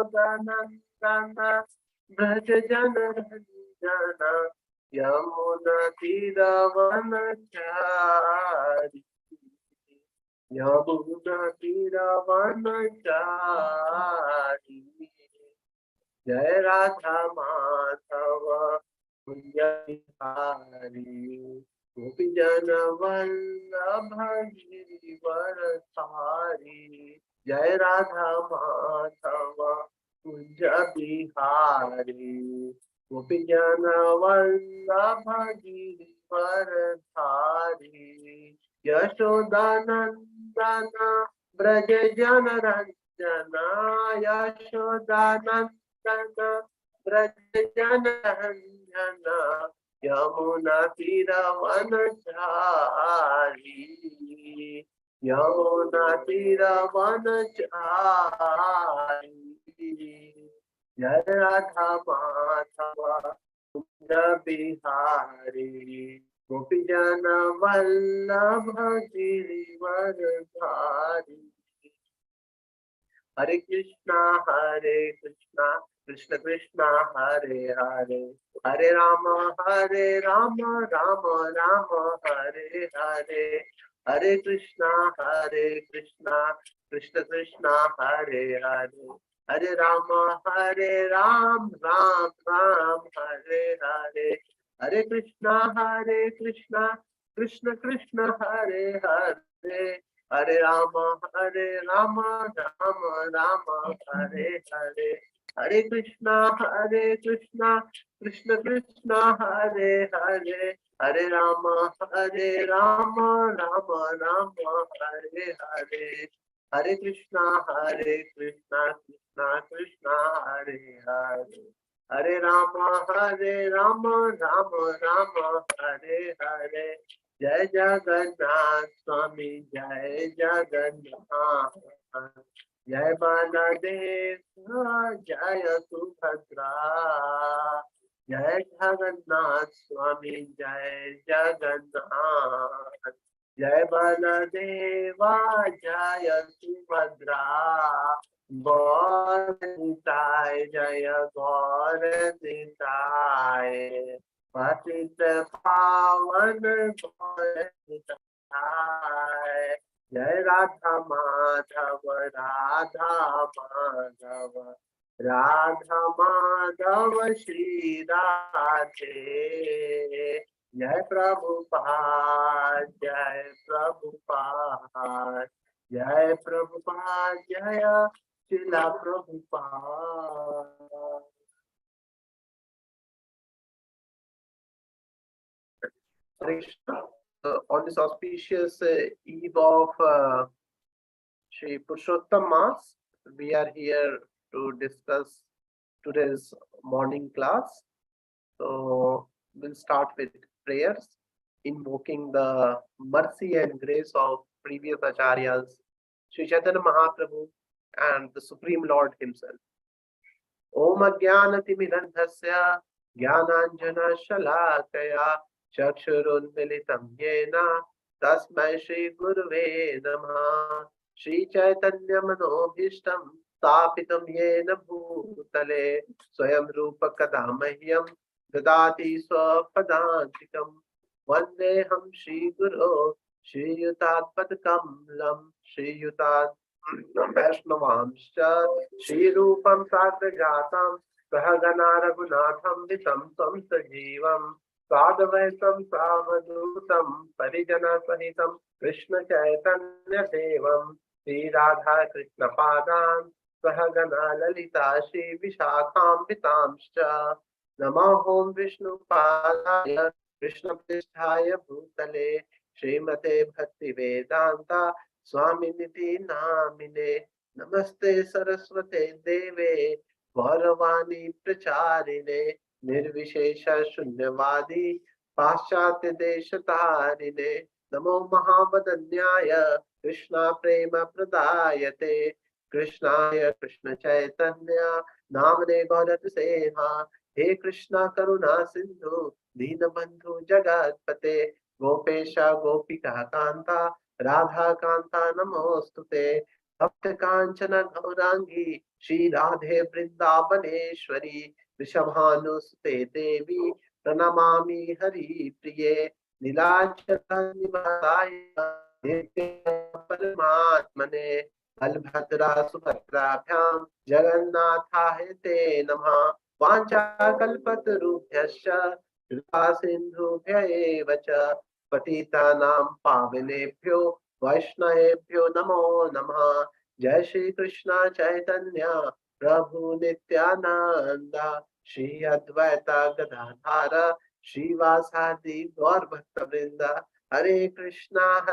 यशोदानन्दन व्रज जन रंजन यमुना तीरवनचारी यमुना तीरवनचारी जय राधा माधव कुंज बिहारी गोपी जन वल्लभ गिरिवरधारी जय राधा माधव कुंज बिहारी गोपी जन वल्लभ गिरिवरधारी यशोदानंदन ब्रज जन रंजन यशोदानंदन ब्रज जन रंजन यमुना तीरवनचारी यमुना तीरवनचारी जय राधा माधव कुंज बिहारी गोपी जन वल्लभ गिरिवरधारी हरे कृष्णा कृष्ण कृष्ण हरे हरे हरे राम राम राम हरे हरे हरे कृष्णा कृष्ण कृष्ण हरे हरे हरे राम राम राम हरे हरे हरे कृष्णा कृष्ण कृष्ण हरे हरे हरे राम राम राम हरे हरे हरे कृष्णा कृष्ण कृष्ण हरे हरे हरे राम राम राम हरे हरे हरे कृष्णा कृष्ण कृष्ण हरे हरे हरे राम राम हरे हरे जय जगन्नाथ स्वामी जय जगन्नाथ जय बलदेव जय सुभद्रा जय जगन्नाथ स्वामी जय जगन्नाथ जय बलदेवा जय सुभद्रा गौर निताय जय गौर निताय पतित पावन गौर निताय जय राधा माधव राधा माधव श्री राधे जय प्रभुपाद जय प्रभुपाद जय प्रभुपाद जय शिला Prabhupada. On this auspicious eve of Shri Purushottam Mass, we are here to discuss today's morning class. So we'll start with prayers, invoking the mercy and grace of previous acharyas, Sri Chaitanya Mahaprabhu and the Supreme Lord himself. Om Ajnanatimidandhasya Jnananjana Shalakaya Chakshurunmilitam Yena Tasmai Shri Guruve Namah Shri Chaitanya Manobhishtam Stapitam Yena Bhutale Swayam Rupa Kadamahyam Dadati Swapadantikam Vandeham Shri Guru Shri Yutat Padkamlam Shri Yutat Vaishnavamscha Shri Rupam Sagrajatam Sahagana Raghunatham Vitam Tam Sajivam Sadavaitam Savadutam Parijana Sahitam Krishna Chaitanya Devam Shri Radha Krishna Padam Sahagana Lalita Shri Vishakham Vitamscha Namahom Vishnu Padaya Krishna Pristhaya Bhutale Srimate Bhakti Vedanta Swami Niti Namine Namaste Saraswate Deve Gauravani Pracharine Nirvishesha Shunyavadi Paschatya Deshatarine Namo Mahavadanyaya Krishna Prema Pradayate Krishnaya Krishna Chaitanya Namane Gaurat Seha He Krishna Karuna Sindhu Dinabandhu Jagatpate Gopesha Gopika Kanta Radha Kanta Namostute Bhakta Kanchana Gaurangi Shri Radhe Vrindavaneshwari Rishabhanusute Devi Pranamami Hari Priye Nilachala Nivataya Nitya Paramatmane Balbhadra Subhadrabhyam Jagannathaye Te Namah Vancha Kalpatarubhyascha Kripa Sindhubhya eva cha Patitanam Pavanebhyo Vaishnavebhyo Namo Namah Jai Shri Krishna Chaitanya Prabhu Nityananda Shri Advaita Gadadhara Shri Vasadi Gaur Bhakta Vrinda Hare Krishna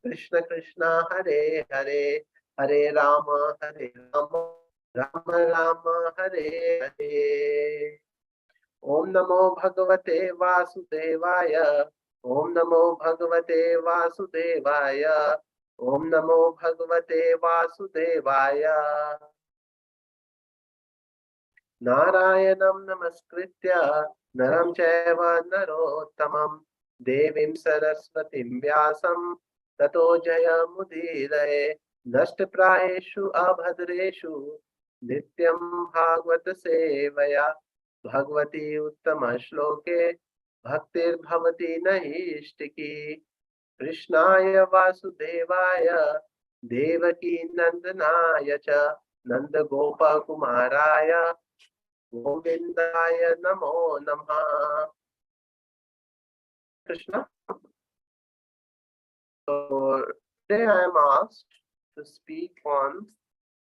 Krishna Krishna Hare Hare Hare Rama Rama Rama Hare Hare Om Namo Bhagavate Vasudevaya Om Namo Bhagavate Vasudevaya Om Namo Bhagavate Vasudevaya Narayanam Namaskritya Naram Chaiva Narottamam Devim Saraswatim Vyasam Tato Jayamudiraye Nashtaprayeshu Abhadreshu Nityam Bhagavata Sevaya Bhagavati Uttama Shloke Bhaktir Bhavati Nahishtiki Krishnaya Vasudevaya Devaki Nandanaya Cha Nanda Gopa Kumaraya Govindaya Namo Namah. Krishna. So today I am asked to speak on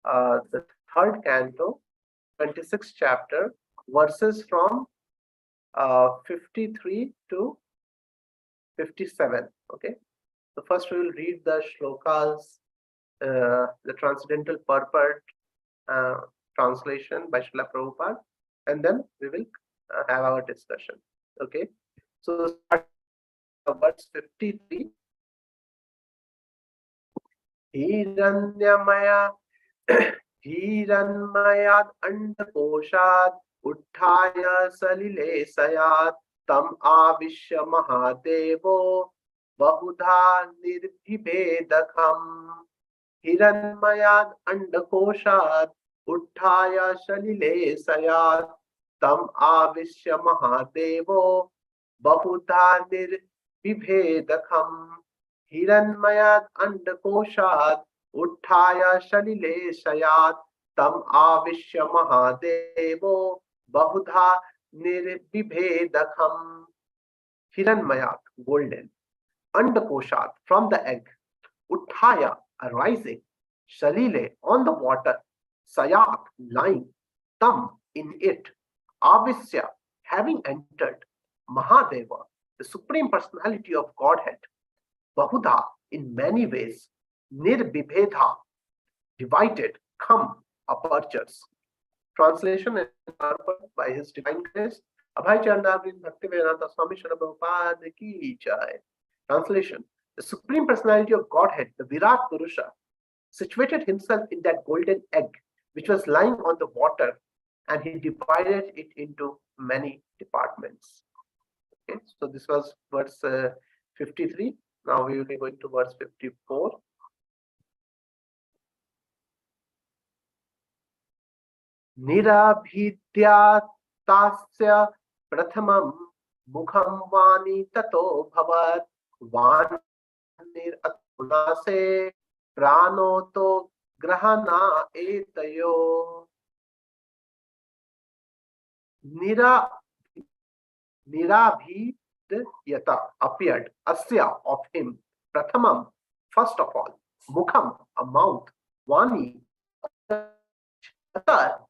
the third canto, 26th chapter, verses from 53 to 57. Okay. So first we will read the shlokas, the transcendental purport translation by Srila Prabhupada, and then we will have our discussion. Okay. So verse 53. Hiranyamaya Hiranmayad Andakoshad Uttaya Salile Sayat Tam Avishya Mahadevo Bahudha Nirbhibedakam Hiranmayad Andakoshad Uttaya Salile Sayat Tam Avishya Mahadevo Bahudha Nirbhibedakam Hiranmayad Andakoshat Uttaya Shalile Shayat Tam Avishya Mahadevo Bahudha Nirbibhedakam. Hiranmayat, golden. Andakoshat, from the egg. Uttaya, arising. Shalile, on the water. Sayat, lying. Tam, in it. Avishya, having entered. Mahadeva, the Supreme Personality of Godhead. Bahudha, in many ways. Nirbibhedha, divided, come, apertures. Translation and purport by His Divine Grace, Abhay Charnavrin Bhaktivedanta Swami Srila Prabhupada ki jai. Translation: the Supreme Personality of Godhead, the Virat Purusha, situated himself in that golden egg which was lying on the water, and he divided it into many departments. Okay, so this was verse 53. Now we will be going to verse 54. Nirabhidya tasya prathamam mukham vani tato bhavat vanir atunase pranoto grahana etayo. Nirabhidyata, appeared, asya, of him, prathamam, first of all, mukham, a mouth, vani,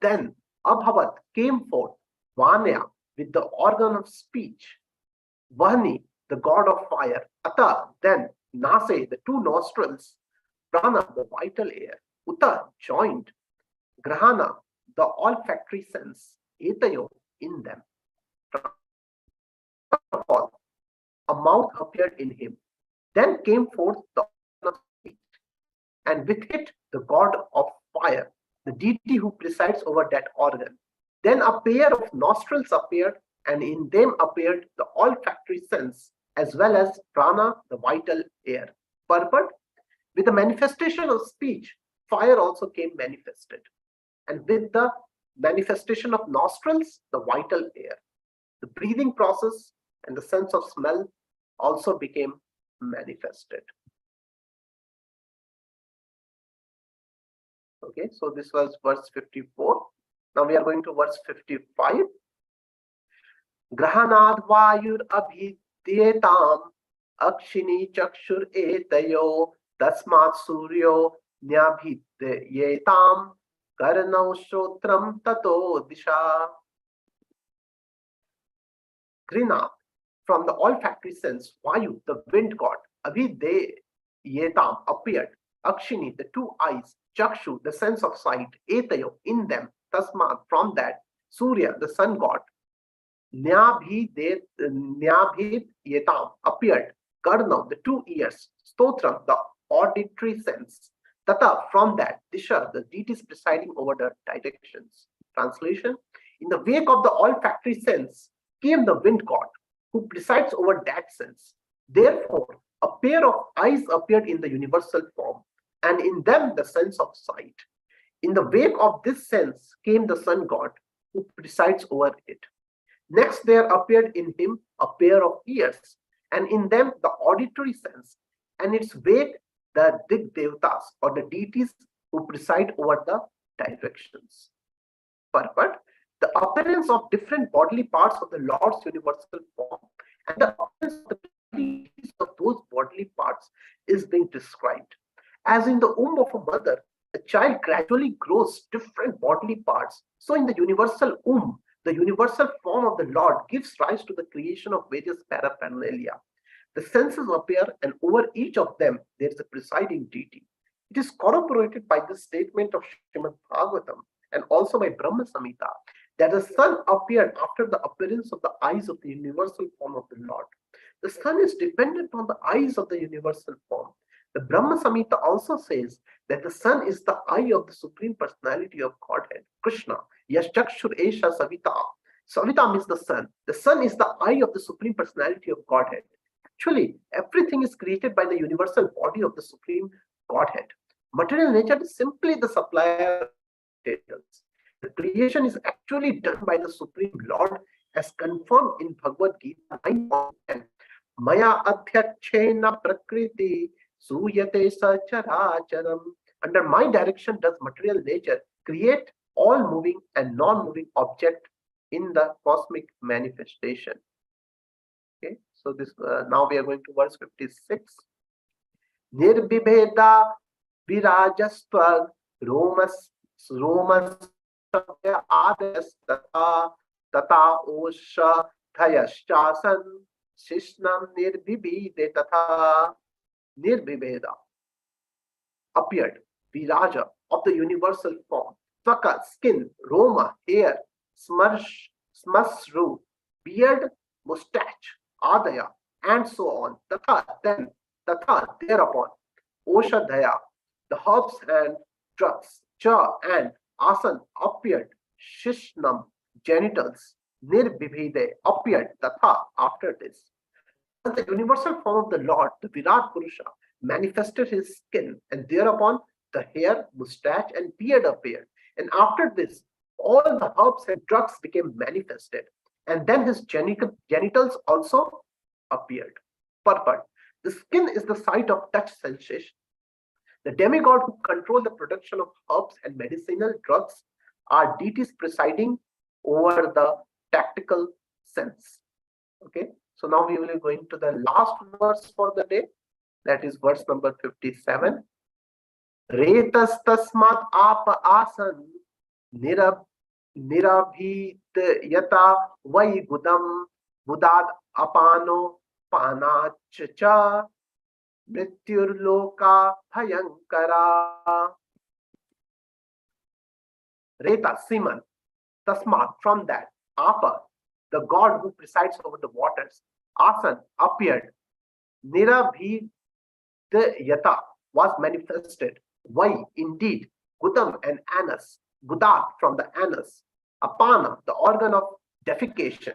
then abhavat, came forth, vanya, with the organ of speech, vahni, the god of fire, ata, then, nase, the two nostrils, prana, the vital air, uta, joined, grahana, the olfactory sense, etayo, in them. Of all, a mouth appeared in him. Then came forth the organ of speech, and with it the god of fire, the deity who presides over that organ. Then a pair of nostrils appeared, and in them appeared the olfactory sense, as well as prana, the vital air. Purport: with the manifestation of speech, fire also came manifested. and with the manifestation of nostrils, the vital air. The breathing process and the sense of smell also became manifested. Okay, so this was verse 54. Now we are going to verse 55. Grahanad vayur abhidyetam akshini chakshur etayo tasmat suryo nyabhidyetam karnau shrotram tato disha. Grina, from the olfactory sense, Vayu, the wind god, Abhidyetam, appeared. Akshini, the two eyes, Chakshu, the sense of sight, Etayo, in them, Tasmat, from that, Surya, the sun god, Nyabhidyetam, appeared. Karna, the two ears, Stotram, the auditory sense, Tata, from that, Disha, the deities presiding over the directions. Translation: in the wake of the olfactory sense came the wind god, who presides over that sense. Therefore, a pair of eyes appeared in the universal form, and in them the sense of sight. In the wake of this sense came the sun god, who presides over it. Next there appeared in him a pair of ears, and in them the auditory sense, and its wake the Dig Devatas, or the deities who preside over the directions. Purport: the appearance of different bodily parts of the Lord's universal form and the appearance of the deities of those bodily parts is being described. As in the womb of a mother, a child gradually grows different bodily parts, so in the universal womb, the universal form of the Lord gives rise to the creation of various paraphernalia. The senses appear, and over each of them there is a presiding deity. It is corroborated by the statement of Srimad Bhagavatam and also by Brahma Samhita that the sun appeared after the appearance of the eyes of the universal form of the Lord. The sun is dependent on the eyes of the universal form. The Brahma Samhita also says that the sun is the eye of the Supreme Personality of Godhead, Krishna. Yaschakshur Esha Savita. Savita means the sun. The sun is the eye of the Supreme Personality of Godhead. Actually, everything is created by the universal body of the Supreme Godhead. Material nature is simply the supplier of details. The creation is actually done by the Supreme Lord, as confirmed in Bhagavad Gita 9:10. Maya adhyachena prakriti suyate sacharacharam. Under my direction does material nature create all moving and non-moving object in the cosmic manifestation. Okay, so this now we are going to verse 56. Nirbibheda virajastva romas adas tata osha thayaschasan shishnam nirbibhide tata. Nirbibheda appeared, viraja, of the universal form, tvaka, skin, roma, hair, smasru, beard, mustache, adaya, and so on. Tatha, then, tatha, thereupon, oshadhaya, the herbs and drugs, cha, and asan appeared, shishnam, genitals, nirbibhide appeared, tatha, after this. As the universal form of the Lord, the Virat Purusha, manifested his skin, and thereupon the hair, mustache, and beard appeared. And after this, all the herbs and drugs became manifested, and then his genitals also appeared. Purport: the skin is the site of touch sensation. The demigod who control the production of herbs and medicinal drugs are deities presiding over the tactical sense. Okay, so now we will be going to the last verse for the day, that is verse number 57. Retas tasmat apa asan nirabhit yata vai gudam budad apano panacha mrityurloka bhayankara. Reta, semen, tasmat, from that, apa, the god who presides over the waters, asan, appeared, nirabhit yata, was manifested, vai, indeed, gudam, and anus, gudat, from the anus, apana, the organ of defecation,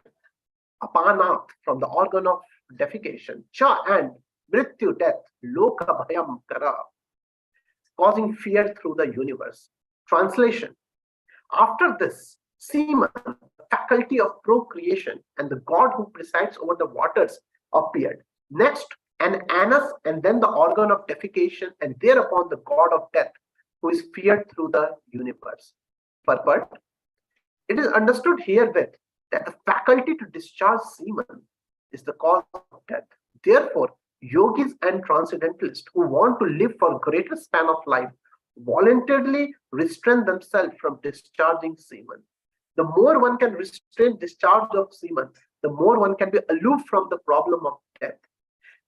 apanat, from the organ of defecation, cha, and mrityu, death, loka bhayam kara, causing fear through the universe. Translation: After this, semen, the faculty of procreation, and the god who presides over the waters appeared. Next, an anus, and then the organ of defecation, and thereupon the god of death, who is feared through the universe. Purport: it is understood herewith that the faculty to discharge semen is the cause of death. Therefore, yogis and transcendentalists who want to live for greater span of life voluntarily restrain themselves from discharging semen. The more one can restrain discharge of semen, the more one can be aloof from the problem of death.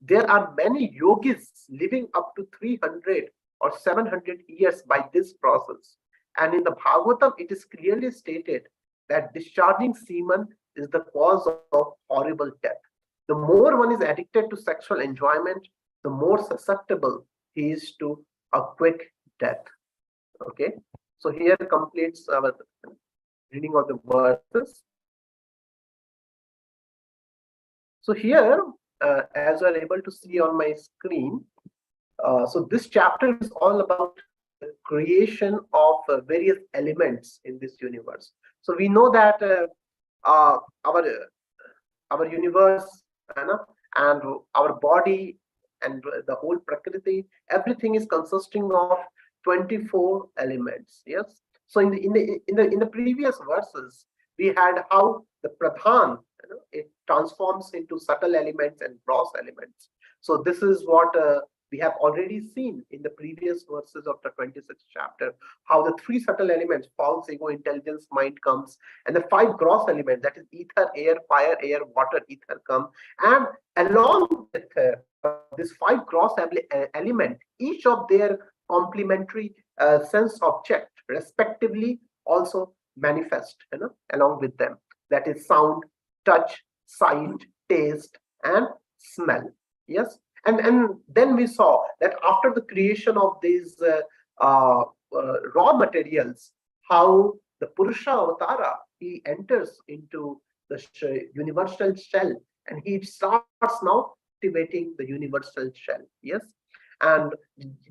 There are many yogis living up to 300 or 700 years by this process. And in the Bhagavatam, it is clearly stated that discharging semen is the cause of horrible death. The more one is addicted to sexual enjoyment, the more susceptible he is to a quick death. Okay, so here completes our reading of the verses. So here, as you are able to see on my screen, so this chapter is all about the creation of various elements in this universe. So we know that our universe and our body and the whole prakriti, everything is consisting of 24 elements. Yes. So in the previous verses, we had how the pradhan, it transforms into subtle elements and gross elements. So this is what we have already seen in the previous verses of the 26th chapter, how the three subtle elements, false ego, intelligence, mind comes, and the five gross elements, that is ether, air, fire, air, water, ether come. And along with this five gross element, each of their complementary sense object respectively also manifest along with them, that is sound, touch, sight, taste, and smell. Yes. And then we saw that after the creation of these raw materials, how the Purusha Avatara, he enters into the universal shell, and he starts now activating the universal shell. Yes. And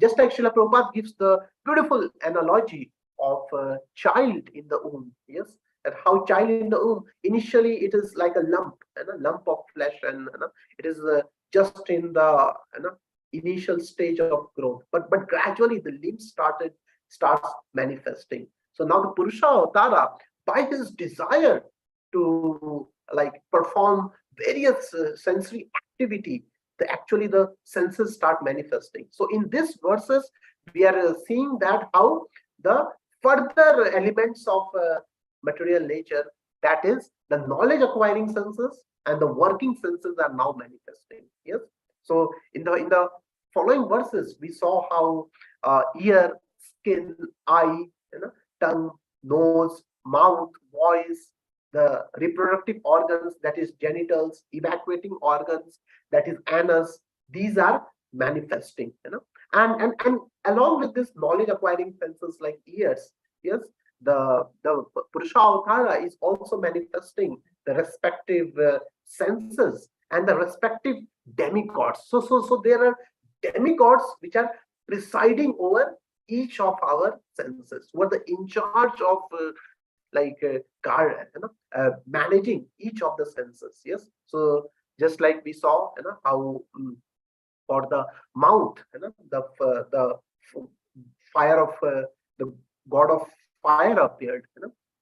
just like Srila Prabhupada gives the beautiful analogy of a child in the womb. Yes. That how child in the womb, initially it is like a lump of flesh, and it is just in the initial stage of growth, but gradually the limbs starts manifesting. So now the Purusha Avatara, by his desire to like perform various sensory activity, actually the senses start manifesting. So in these verses, we are seeing that how the further elements of material nature, that is the knowledge acquiring senses and the working senses, are now manifesting. Yes. So in the following verses, we saw how ear, skin, eye, tongue, nose, mouth, voice, the reproductive organs, that is genitals, evacuating organs, that is anus, these are manifesting. And along with this knowledge acquiring senses like ears, yes, the Purusha Avatara is also manifesting the respective senses and the respective demigods. So there are demigods which are presiding over each of our senses, who are the in charge of managing each of the senses. Yes. So just like we saw how for the mouth, the fire of the god of fire appeared.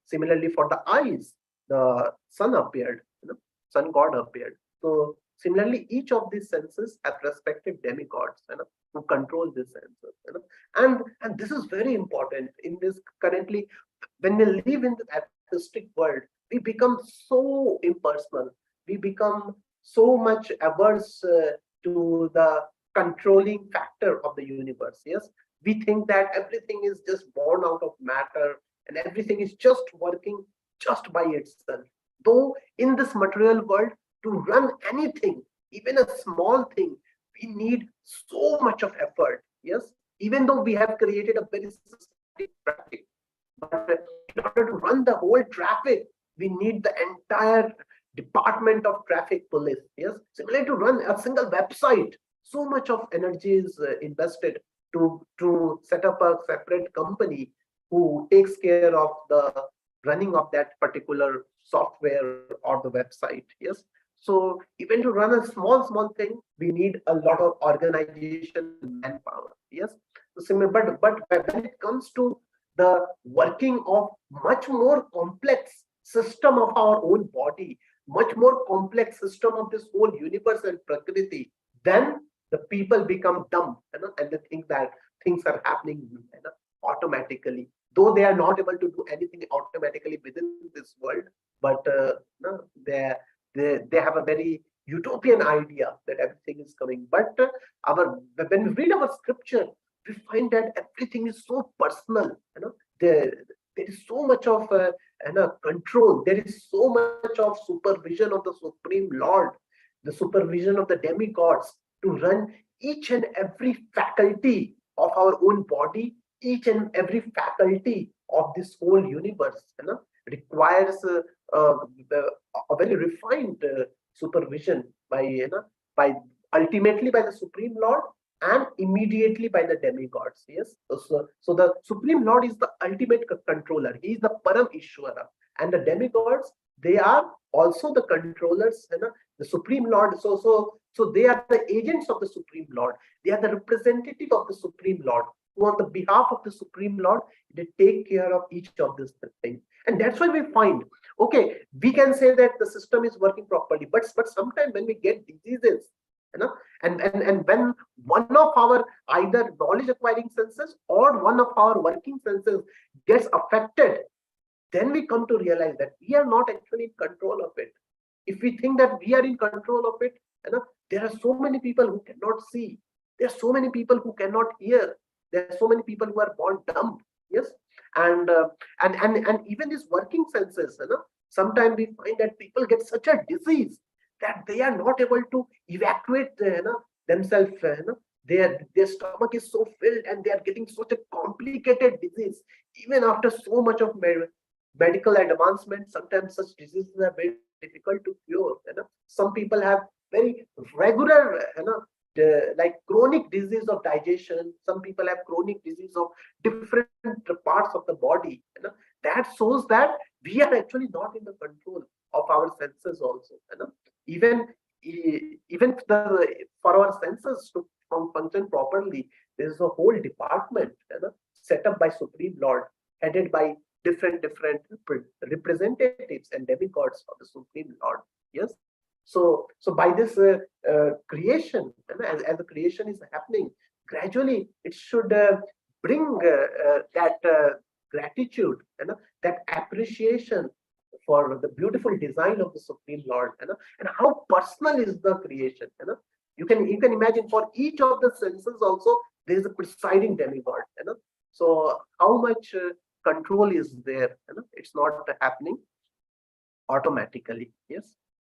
Similarly for the eyes, the sun appeared. Sun god appeared. So similarly, each of these senses have respective demigods who control these senses. And this is very important in this currently. When we live in the atheistic world, we become so impersonal. We become so much averse to the controlling factor of the universe. Yes, we think that everything is just born out of matter and everything is just working just by itself. Though in this material world, to run anything, even a small thing, we need so much of effort. Yes, even though we have created a very systematic traffic, but in order to run the whole traffic, we need the entire department of traffic police. Yes, similarly to run a single website, so much of energy is invested to set up a separate company who takes care of the running of that particular software or the website. Yes. So even to run a small thing, we need a lot of organization and manpower. Yes. So similar, but when it comes to the working of much more complex system of our own body, much more complex system of this whole universe and prakriti, then the people become dumb, and they think that things are happening, automatically, though they are not able to do anything automatically within this world. But they they have a very utopian idea that everything is coming. But our when we read our scripture, we find that everything is so personal. There there is so much of control. There is so much of supervision of the Supreme Lord, the supervision of the demigods to run each and every faculty of our own body, each and every faculty of this whole universe. Requires uh, a very refined supervision by by ultimately by the Supreme Lord and immediately by the demigods. Yes. So the Supreme Lord is the ultimate controller. He is the Param Ishwara, and the demigods, they are also the controllers. The Supreme Lord. So they are the agents of the Supreme Lord. They are the representative of the Supreme Lord, who on the behalf of the Supreme Lord, they take care of each of these things. And that's why we find, okay, we can say that the system is working properly, but sometimes when we get diseases, and when one of our either knowledge acquiring senses or one of our working senses gets affected, then we come to realize that we are not actually in control of it. If we think that we are in control of it, there are so many people who cannot see. There are so many people who cannot hear. There are so many people who are born dumb. Yes. And even these working senses, sometimes we find that people get such a disease that they are not able to evacuate themselves. Their stomach is so filled and they are getting such a complicated disease. Even after so much of medical advancement, sometimes such diseases are very difficult to cure. Some people have very regular, like chronic disease of digestion. Some people have chronic disease of different parts of the body. That shows that we are actually not in the control of our senses also. Even even for our senses to function properly, there is a whole department set up by Supreme Lord, headed by different representatives and demigods of the Supreme Lord. Yes. So by this creation, as the creation is happening, gradually it should bring that gratitude, that appreciation for the beautiful design of the Supreme Lord, and how personal is the creation. You can imagine, for each of the senses also there is a presiding demigod. So how much control is there? It's not happening automatically. Yes.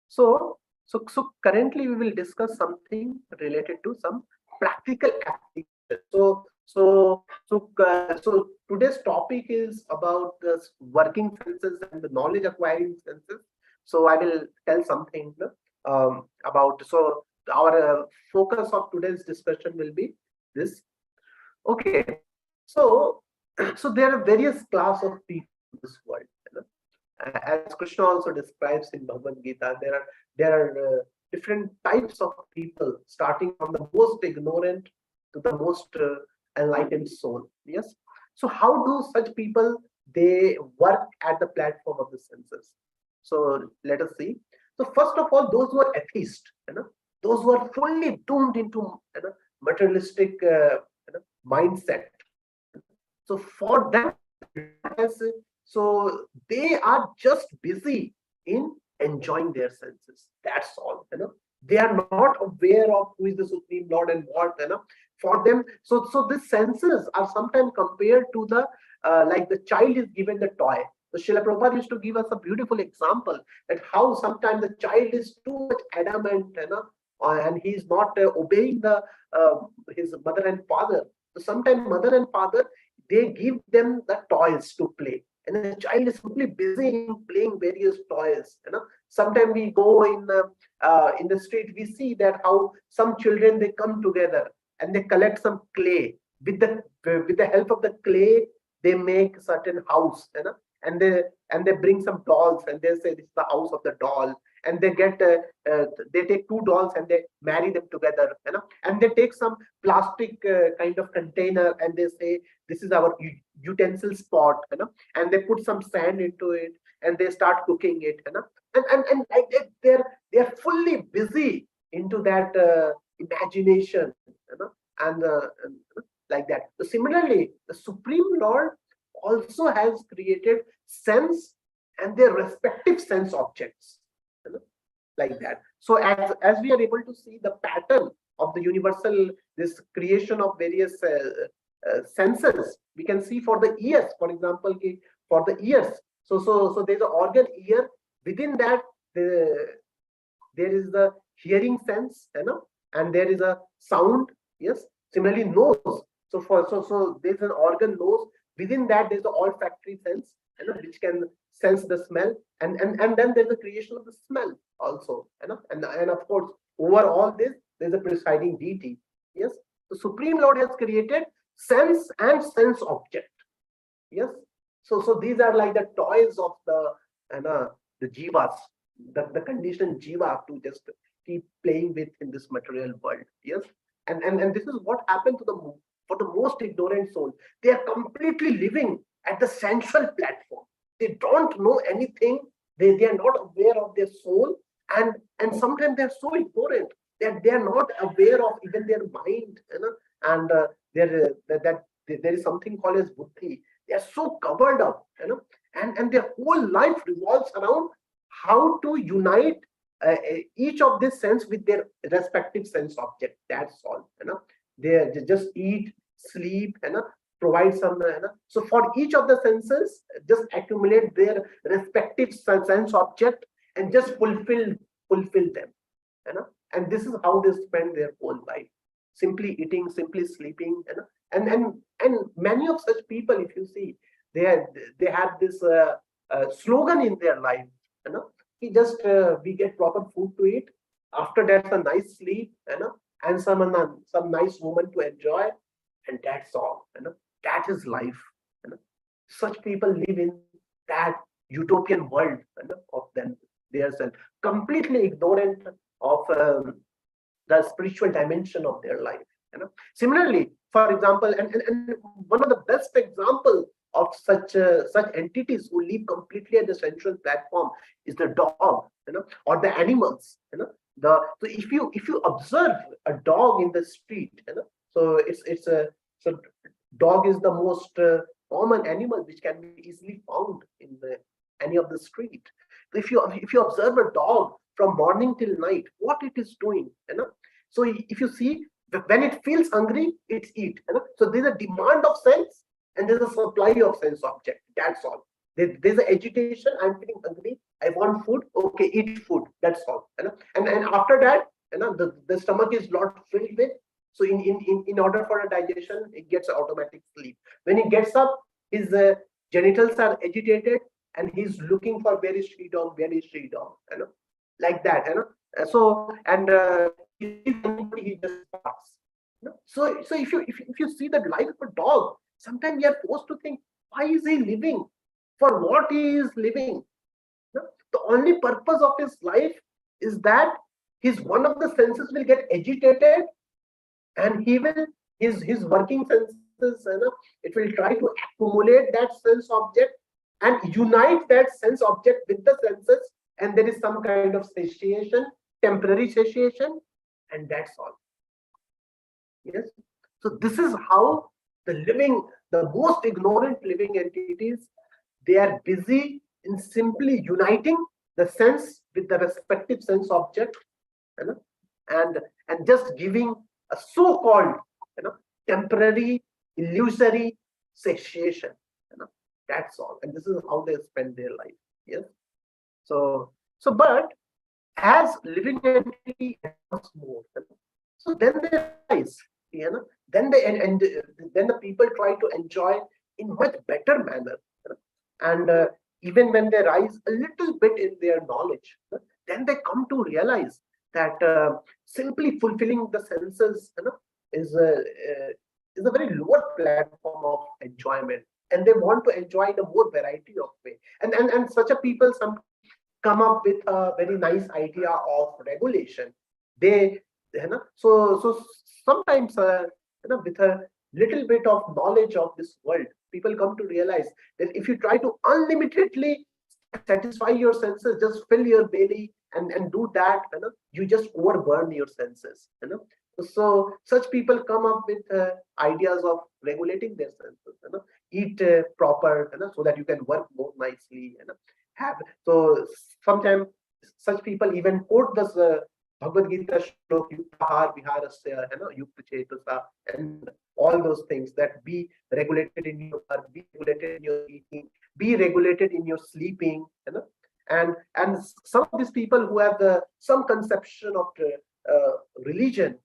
So currently we will discuss something related to some practical application. So today's topic is about the working senses and the knowledge acquiring senses. So I will tell something about. So our focus of today's discussion will be this. Okay. So so there are various class of people in this world. As Krishna also describes in Bhagavad Gita, there are different types of people, starting from the most ignorant to the most enlightened soul. Yes. So how do such people, they work at the platform of the senses? So let us see. So first of all, those who are atheist, those who are fully doomed into materialistic mindset. So for them, so they are just busy in enjoying their senses. That's all. They are not aware of who is the Supreme Lord and what. For them, so the senses are sometimes compared to the like the child is given the toy. So Srila Prabhupada used to give us a beautiful example that how sometimes the child is too much adamant, and he is not obeying the his mother and father. So sometimes mother and father, they give them the toys to play, and the child is simply busy in playing various toys. Sometimes we go in the street, we see that how some children, they come together and they collect some clay. With the help of the clay, they make certain house, and they bring some dolls, and they say this is the house of the doll, and they get they take two dolls and they marry them together, and they take some plastic kind of container, and they say this is our utensil spot, and they put some sand into it, and they start cooking it, and like that, they're fully busy into that imagination, and like that. So similarly, the Supreme Lord also has created sense and their respective sense objects, like that. So as we are able to see the pattern of the universal, this creation of various senses, we can see for the ears, for example, for the ears. So there's an organ ear. Within that, there is the hearing sense, and there is a sound. Yes. Similarly, nose. So there's an organ nose. Within that, there's the olfactory sense, which can sense the smell, and then there's the creation of the smell also, and of course, over all this, there's a presiding deity. Yes. The Supreme Lord has created sense and sense object. Yes. So these are like the toys of the jivas, the conditioned jiva to just keep playing with in this material world. Yes. And this is what happened to for the most ignorant soul. They are completely living at the central platform. They don't know anything. They are not aware of their soul, and sometimes they are so ignorant that they are not aware of even their mind, and that there is something called as buddhi. They are so covered up, and their whole life revolves around how to unite each of this sense with their respective sense object. That's all. They just eat, sleep, provide some. So for each of the senses, just accumulate their respective sense object and just fulfill them. And this is how they spend their whole life: simply eating, simply sleeping. And many of such people, if you see, they have this slogan in their life. We get proper food to eat. After that, a nice sleep, and some nice woman to enjoy, and that's all. That is life. Such people live in that utopian world, of them themselves, completely ignorant of the spiritual dimension of their life. Similarly, for example, and one of the best examples of such entities who live completely at the central platform is the dog, or the animals. So if you observe a dog in the street, so so dog is the most common animal which can be easily found in any of the street. So if you observe a dog from morning till night, what it is doing, so if you see, when it feels hungry, it's eat. So there's a demand of sense and there's a supply of sense object. That's all. There's an agitation. I'm feeling hungry. I want food. Okay, eat food. That's all. And after that, the stomach is not filled with. So in order for a digestion, it gets automatic sleep. When he gets up, his genitals are agitated, and he's looking for where is she dog, like that. So and he just starts. So if you see the life of a dog, sometimes we are forced to think, why is he living? For what he is living? The only purpose of his life is that one of the senses will get agitated, and his working senses, it will try to accumulate that sense object and unite that sense object with the senses, and there is some kind of satiation, temporary satiation, and that's all. Yes. So this is how the most ignorant living entities, they are busy in simply uniting the sense with the respective sense object, and just giving a so-called, temporary, illusory satiation. That's all. And this is how they spend their life. Yes. But as living entity advances more, so then they rise, then the people try to enjoy in much better manner, and even when they rise a little bit in their knowledge, then they come to realize that simply fulfilling the senses, is a very lower platform of enjoyment. and they want to enjoy in a more variety of way. And such a people some come up with a very nice idea of regulation. They, so sometimes with a little bit of knowledge of this world, people come to realize that if you try to unlimitedly satisfy your senses, just fill your belly and do that, you just overburn your senses. So such people come up with ideas of regulating their senses. Eat proper, so that you can work more nicely. Have so sometimes such people even quote this Bhagavad Gita shlok yuktahar viharasya, yukta chetasa, and all those things, that be regulated in your work, be regulated in your eating, be regulated in your sleeping. And some of these people who have some conception of religion,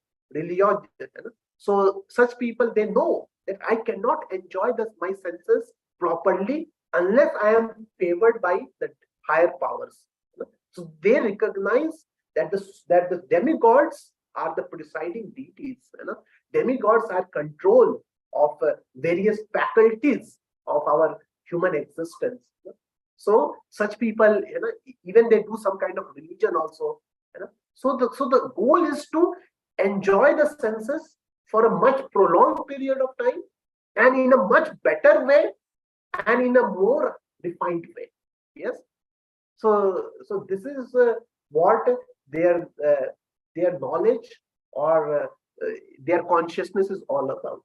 so such people, they know that I cannot enjoy my senses properly unless I am favored by the higher powers. So they recognize that the demigods are the presiding deities. Demigods are control of various faculties of our human existence. So such people, even they do some kind of religion also. So the goal is to enjoy the senses for a much prolonged period of time, and in a much better way, and in a more refined way. Yes. So this is what their knowledge or their consciousness is all about.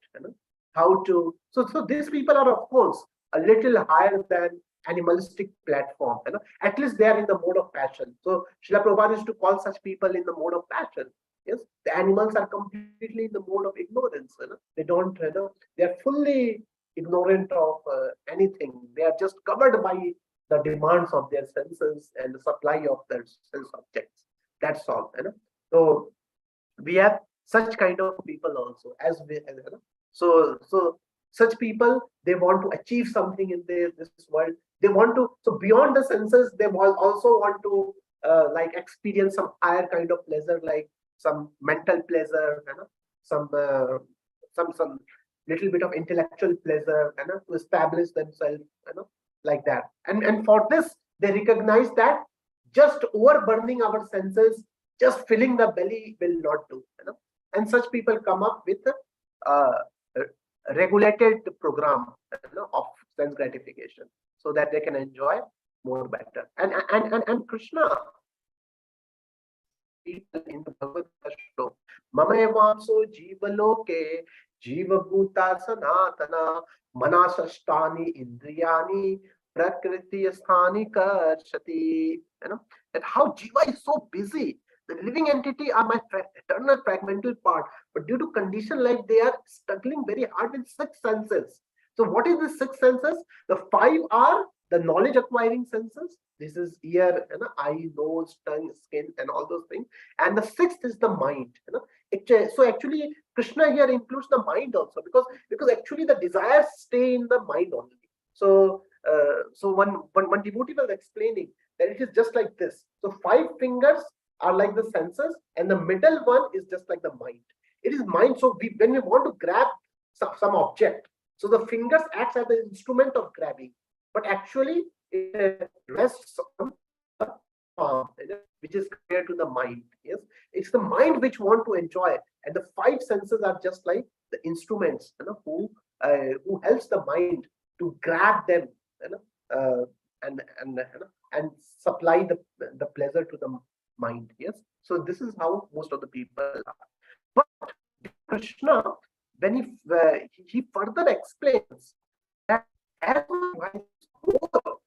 How to so these people are, of course, a little higher than animalistic platform. At least they are in the mode of passion. So Srila Prabhupada used to call such people in the mode of passion. Yes, the animals are completely in the mode of ignorance. They don't, they are fully ignorant of anything. They are just covered by the demands of their senses and the supply of their sense objects. That's all. So we have such kind of people also, as we. So such people, they want to achieve something in this world. They want to, so beyond the senses, they also want to like experience some higher kind of pleasure, like some mental pleasure, some little bit of intellectual pleasure, to establish themselves, like that. And for this, they recognize that just overburning our senses, just filling the belly will not do. And such people come up with a regulated program, of sense gratification, so that they can enjoy more better. And Krishna in the Bhagavad Gita, Mamaevanso Jivaloke Jiva Bhuta Sanatana Manasashtani Indriyani Prakriti Sthani Karshati. That how Jiva is so busy. The living entity are my eternal fragmental part, but due to condition life, they are struggling very hard with six senses. So what is the six senses? The five are the knowledge acquiring senses. This is ear, eye, nose, tongue, skin, and all those things. And the sixth is the mind. So actually, Krishna here includes the mind also, because actually the desires stay in the mind only. So one devotee was explaining that it is just like this. So five fingers are like the senses, and the middle one is just like the mind. It is mind. So when we want to grab some object, so the fingers acts as an instrument of grabbing, but actually it rests on the palm, which is compared to the mind. Yes, it's the mind which want to enjoy, and the five senses are just like the instruments, who helps the mind to grab them, and supply the pleasure to the mind. Yes, so this is how most of the people are. But Krishna, when he further explains that as one is more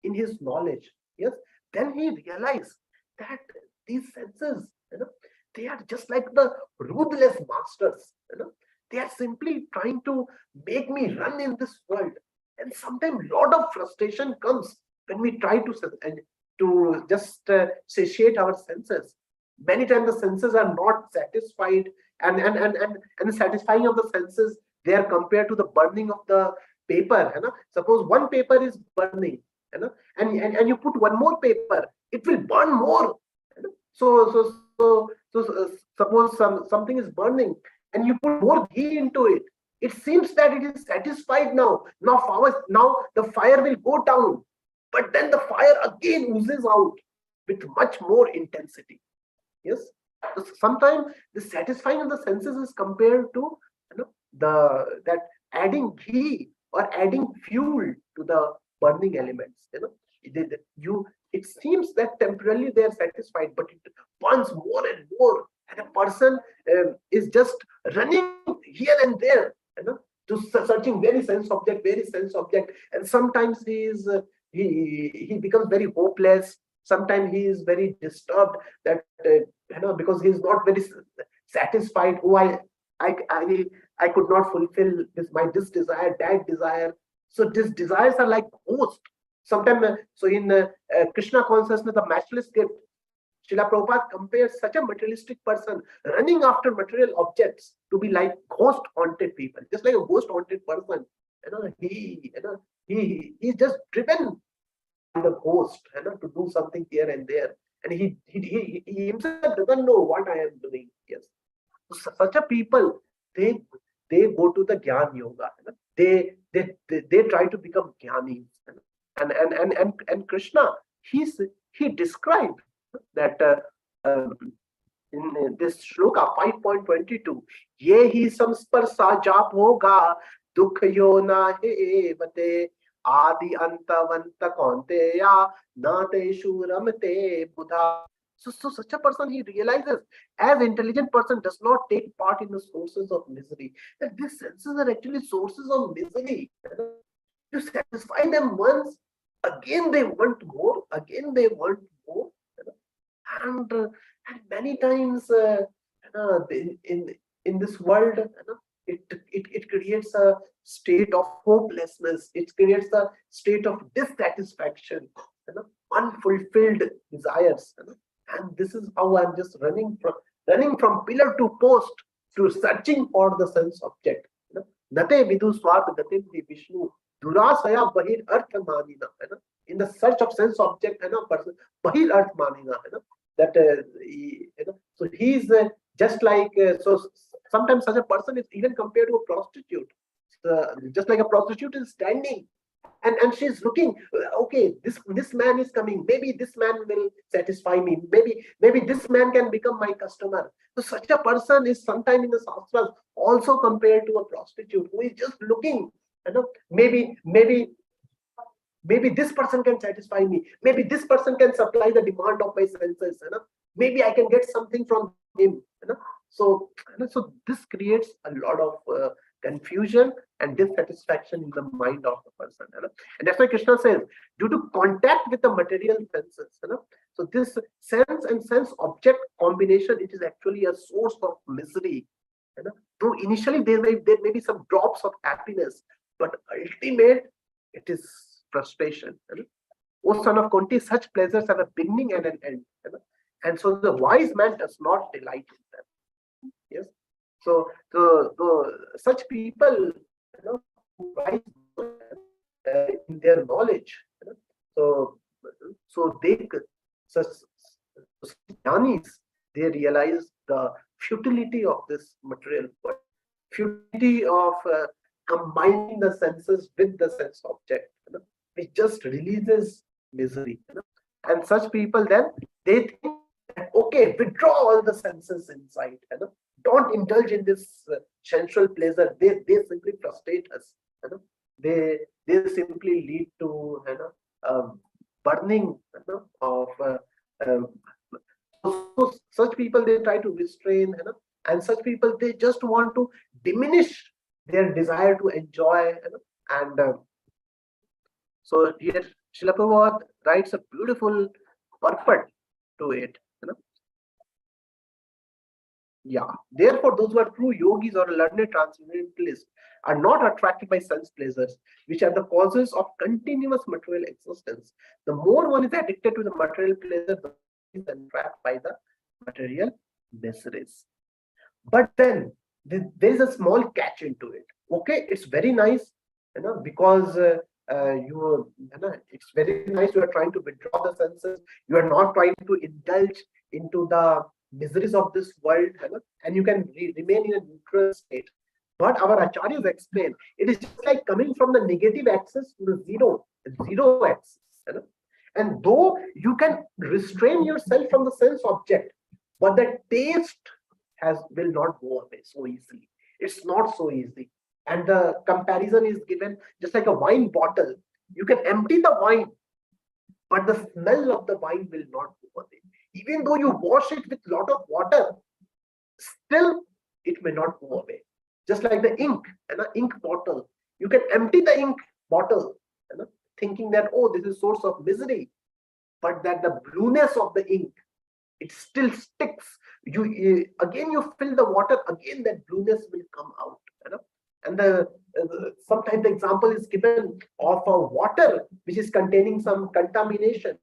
in his knowledge, yes, then he realized that these senses, they are just like the ruthless masters. They are simply trying to make me run in this world, and sometimes a lot of frustration comes when we try to just satiate our senses. Many times the senses are not satisfied, and the satisfying of the senses, they are compared to the burning of the paper. Suppose one paper is burning, and you put one more paper, it will burn more. So suppose something is burning, and you put more ghee into it, It seems that it is satisfied now. Now the fire will go down, but then the fire again oozes out with much more intensity. Yes. So sometimes the satisfying of the senses is compared to, the that adding ghee or adding fuel to the burning elements. It seems that temporarily they are satisfied, but it burns more and more, and a person is just running here and there, to searching very sense object, and sometimes he becomes very hopeless. Sometimes he is very disturbed, that because he is not very satisfied. Oh, I could not fulfill this desire, that desire. So these desires are like ghosts. Sometimes, so in Krishna consciousness, the matchless gift, Srila Prabhupada compares such a materialistic person running after material objects to be like ghost haunted people, just like a ghost haunted person. He's just driven by the ghost, to do something here and there, and he himself doesn't know what I am doing. Yes, so such a people, they go to the Gyan Yoga. They try to become Jnanis, and Krishna, he described that in this shloka 5.22, ye hi samsparsa jap hoga dukh yo na he vate adi antavanta kaunteya na te shuramte buddha. So such a person, he realizes, as intelligent person does not take part in the sources of misery, that these senses are actually sources of misery. You satisfy them once, again they want more, again they want more, and many times in this world, it creates a state of hopelessness. It creates a state of dissatisfaction, unfulfilled desires, and this is how I'm just running from pillar to post, to searching for the sense object. Nate vidu swart gatim hi Vishnu durasaya bahir arth manina. In the search of sense object, person bahir arth manina. That so he's just like so. Sometimes such a person is even compared to a prostitute. Just like a prostitute is standing, and she's looking, okay, this man is coming, maybe this man will satisfy me, maybe this man can become my customer. So such a person is sometime in the Shastras also compared to a prostitute who is just looking, maybe this person can satisfy me, maybe this person can supply the demand of my senses, maybe I can get something from him. So this creates a lot of confusion and dissatisfaction in the mind of the person, and that's why Krishna says, due to contact with the material senses, so this sense and sense object combination, it is actually a source of misery. Though initially there may be some drops of happiness, but ultimate, it is frustration. O son of Kunti, such pleasures have a beginning and an end, and so the wise man does not delight in them. Yes. So such people, who rise in their knowledge, so they, such jnanis, they realize the futility of this material world, futility of combining the senses with the sense object, which just releases misery. And such people, then they think that, okay, withdraw all the senses inside, don't indulge in this sensual pleasure. They simply frustrate us. They simply lead to burning of. So such people, they try to restrain, and such people, they just want to diminish their desire to enjoy, and so here Srila Prabhupada writes a beautiful purport to it. Yeah. Therefore, those who are true yogis or learned transcendentalists are not attracted by sense pleasures, which are the causes of continuous material existence. The more one is addicted to the material pleasure, the more he is entrapped by the material miseries. But then there is a small catch into it. Okay, it's very nice, because it's very nice. You are trying to withdraw the senses. You are not trying to indulge into the miseries of this world, and you can remain in a neutral state. But our acharyas explain it is just like coming from the negative axis to the zero axis. You know? And though you can restrain yourself from the sense object, but the taste will not go away so easily. It's not so easy. And the comparison is given just like a wine bottle. You can empty the wine, but the smell of the wine will not go away. Even though you wash it with a lot of water, still it may not go away. Just like the ink and an ink bottle, you can empty the ink bottle, you know, thinking that, oh, this is source of misery, but that the blueness of the ink, it still sticks. You again you fill the water, again that blueness will come out, you know. And sometimes the example is given of a water which is containing some contamination.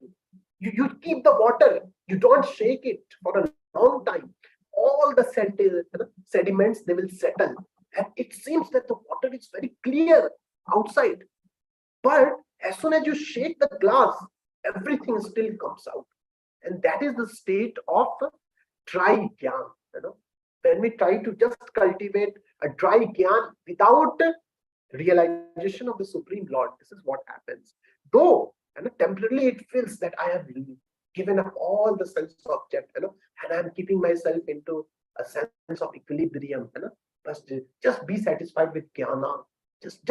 You keep the water, you don't shake it for a long time, all the sediments, they will settle, and it seems that the water is very clear outside, but as soon as you shake the glass, everything still comes out. And that is the state of dry gyan. You know, when we try to just cultivate a dry gyan without realization of the Supreme Lord, this is what happens. Though, you know, temporarily it feels that I have given up all the sense object, you know, and I'm keeping myself into a sense of equilibrium, you know. Just be satisfied with jnana. Just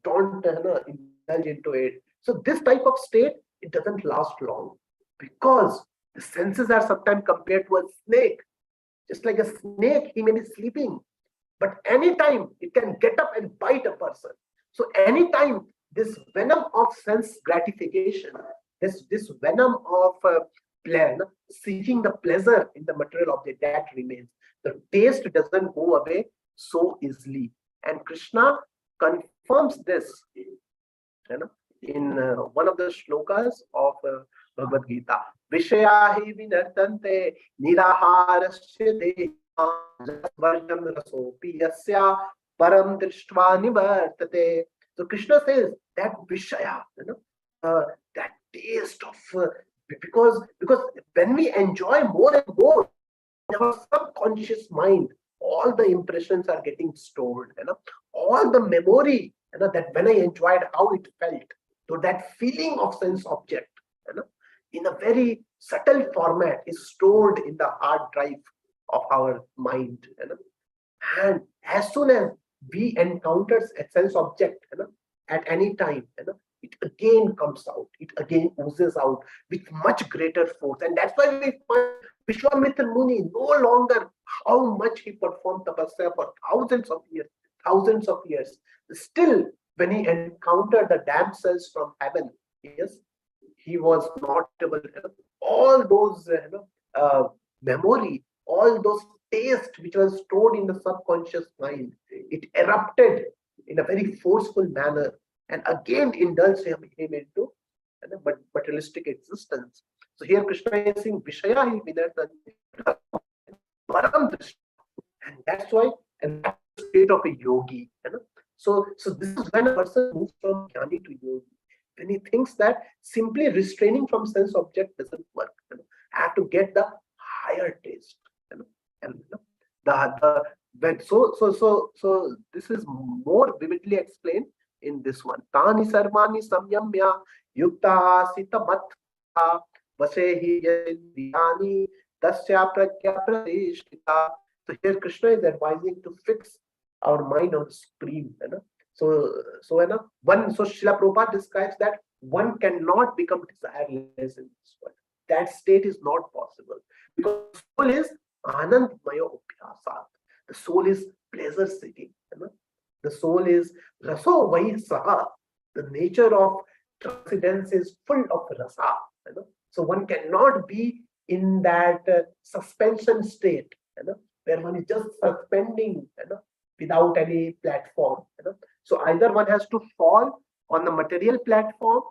don't, you know, indulge into it. So this type of state, it doesn't last long, because the senses are sometimes compared to a snake. Just like a snake, he may be sleeping, but anytime it can get up and bite a person. So anytime this venom of sense gratification, this venom of seeking the pleasure in the material object, that remains. The taste doesn't go away so easily. And Krishna confirms this, you know, in one of the shlokas of Bhagavad Gita. Vishayahi vinartante niraharasya deha varjam rasopi yasya param drishtva nivartate. So Krishna says that Vishaya, you know, that taste of because when we enjoy more and more, in our subconscious mind, all the impressions are getting stored, you know, all the memory, you know, that when I enjoyed how it felt, so that feeling of sense object, you know, in a very subtle format is stored in the hard drive of our mind, you know. And as soon as we encounter a sense object, you know, at any time, you know, it again comes out, it again oozes out with much greater force. And that's why we find Vishwamitra Muni no longer, how much he performed tapasya for thousands of years, still when he encountered the damsels from heaven, yes, he was not able to, all those memory, all those taste which was stored in the subconscious mind, it erupted in a very forceful manner and again indulged him into materialistic existence. So here Krishna is saying Vishaya hi vinartante param drishta. And that's why, and that's the state of a yogi, you know. So this is when a person moves from jnani to yogi, when he thinks that simply restraining from sense object doesn't work, you know. I have to get the higher taste, you know. And you know, the when so this is more vividly explained in this one. Tani sarvani samyamya yukta sita matha vasehi yadiyani tasya pragya pratishthita. So here Krishna is advising to fix our mind on the Supreme, you know. So you know, so Srila Prabhupada describes that one cannot become desireless in this world. That state is not possible, because the soul is anandmaya upyasat. The soul is pleasure seeking, you know. The soul is raso vai saha. The nature of transcendence is full of rasa, you know. So one cannot be in that suspension state, you know, where one is just suspending, you know, without any platform, you know. So either one has to fall on the material platform,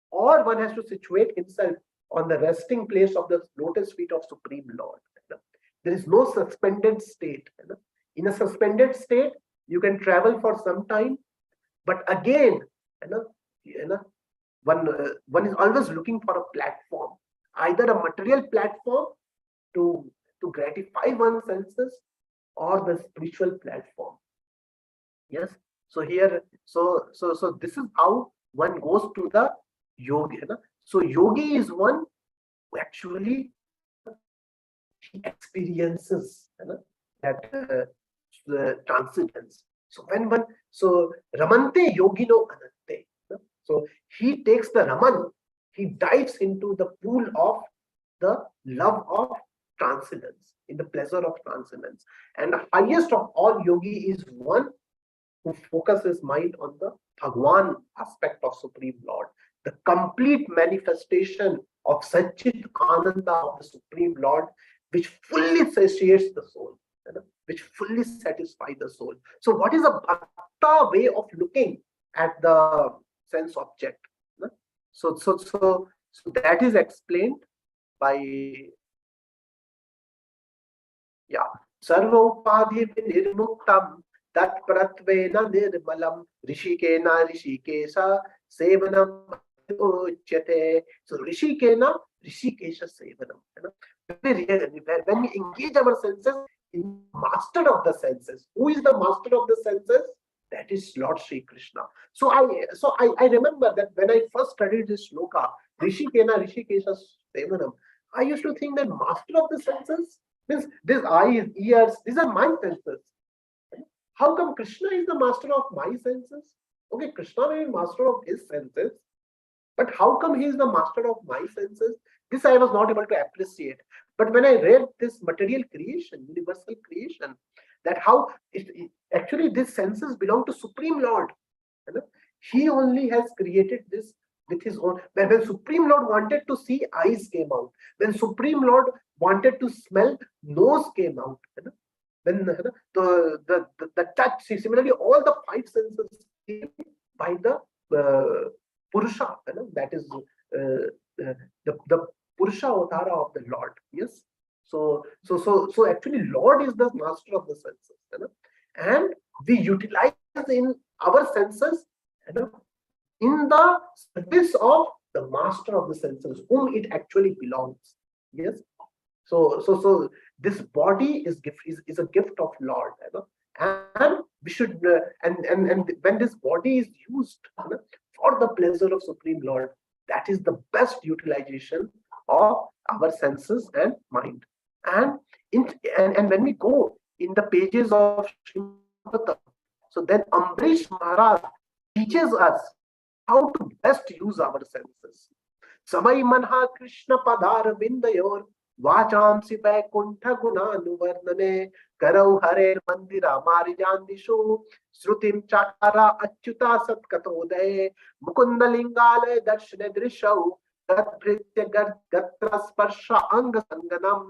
or one has to situate himself on the resting place of the lotus feet of Supreme Lord, you know. There is no suspended state, you know. In a suspended state, you can travel for some time, but again, you know, one is always looking for a platform, either a material platform to gratify one's senses, or the spiritual platform. Yes. So here, so this is how one goes to the yogi. है ना? So yogi is one who actually he experiences that the transcendence. So when one so Ramante Yogino Anante. So he takes the Raman, he dives into the pool of the love of transcendence, in the pleasure of transcendence. And the highest of all yogi is one who focuses mind on the Bhagwan aspect of Supreme Lord, the complete manifestation of Satchit Ananda of the Supreme Lord, which fully satiates the soul, which fully satisfies the soul. So, what is a bhakta way of looking at the sense object? So that is explained by सर्वोपाधि निर्मुक्तम तत्प्रत्वेन निर्मलम ऋषिकेन Rishikesh सेवनम उच्यते. So ऋषिकेन Rishikesh सेवनम, when we engage our senses in master of the senses. Who is the master of the senses? That is Lord Sri Krishna. So I remember that when I first studied this shloka, Rishikena Rishikesha Sevanam, I used to think that master of the senses means these eyes, ears, these are my senses. How come Krishna is the master of my senses? Okay, Krishna may be master of his senses, but how come he is the master of my senses? This I was not able to appreciate. But when I read this material creation, universal creation, that how actually these senses belong to Supreme Lord. He only has created this with his own. When Supreme Lord wanted to see, eyes came out. When Supreme Lord wanted to smell, nose came out. When the touch, similarly, all the five senses came by the Purusha. That is the Purusha Avtara of the Lord. Yes. So actually, Lord is the master of the senses, and we utilize in our senses, in the service of the master of the senses, whom it actually belongs. Yes. So this body is a gift of Lord, and we should and when this body is used for the pleasure of Supreme Lord, that is the best utilization of our senses and mind. And and when we go in the pages of Srimad Bhagavatam, so then Ambrish Maharaj teaches us how to best use our senses. Samai manha Krishna padar vindayor वाचांसि Vaikuntha गुणानुवर्णने करौ हरेर मंदिरा मारिजान्दिषु श्रुतिं चाकारा अच्युता सत्कतोदये मुकुंद लिंगालय दर्शन दृशौ तद्भृत्य गत्र स्पर्श अंग संगनम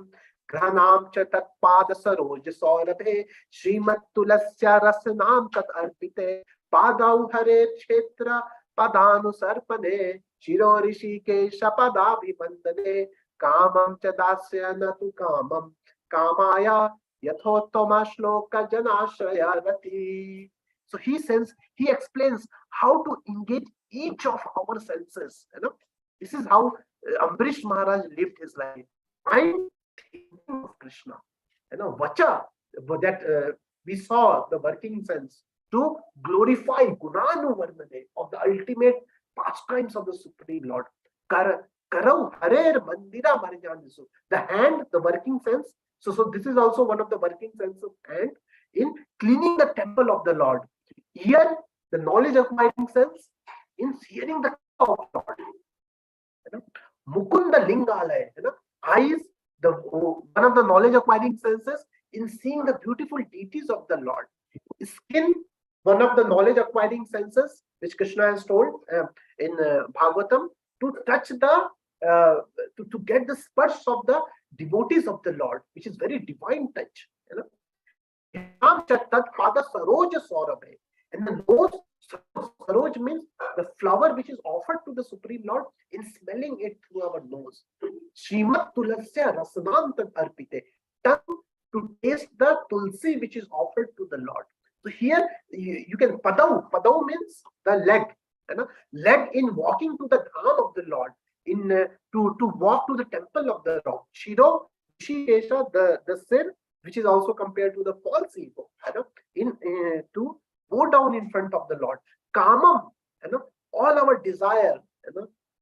घ्राणाम च तत्पाद सरोज सौरभे श्रीमत्तुलस्य रसनाम तत् अर्पिते पादौ हरे क्षेत्र पदानुसर्पणे शिरो ऋषिकेश पदाभिवंदने कामं च दास्य न तु कामं कामाया यथोत्तम श्लोक जनाश्रयवती. So he explains how to engage each of our senses. This is how Ambrish Maharaj lived his life. I'm thinking of Krishna. Vacha, that we saw the working sense to glorify Gunanu Varnane of the ultimate pastimes of the Supreme Lord. Karau Harer Mandira Marijandisu. The hand, the working sense. So this is also one of the working sense of hand in cleaning the temple of the Lord. Ear, the knowledge acquiring sense in hearing the of Lord. Mukunda Lingalaya. Eyes, the one of the knowledge acquiring senses in seeing the beautiful deities of the Lord. Skin, one of the knowledge acquiring senses which Krishna has told in Bhagavatam, to touch the to get the sparsh of the devotees of the Lord, which is very divine touch. And the nose, saroj means the flower which is offered to the Supreme Lord, in smelling it through our nose. Srimat tulasya rasanantam arpite. Tongue to taste the tulsi which is offered to the Lord. So here you can padau means the leg. Leg in walking to the dham of the Lord, in to walk to the temple of the Lord. Shiro, Rishikesha, the sin, which is also compared to the false ego, in to bow down in front of the Lord. Kamam, all our desire,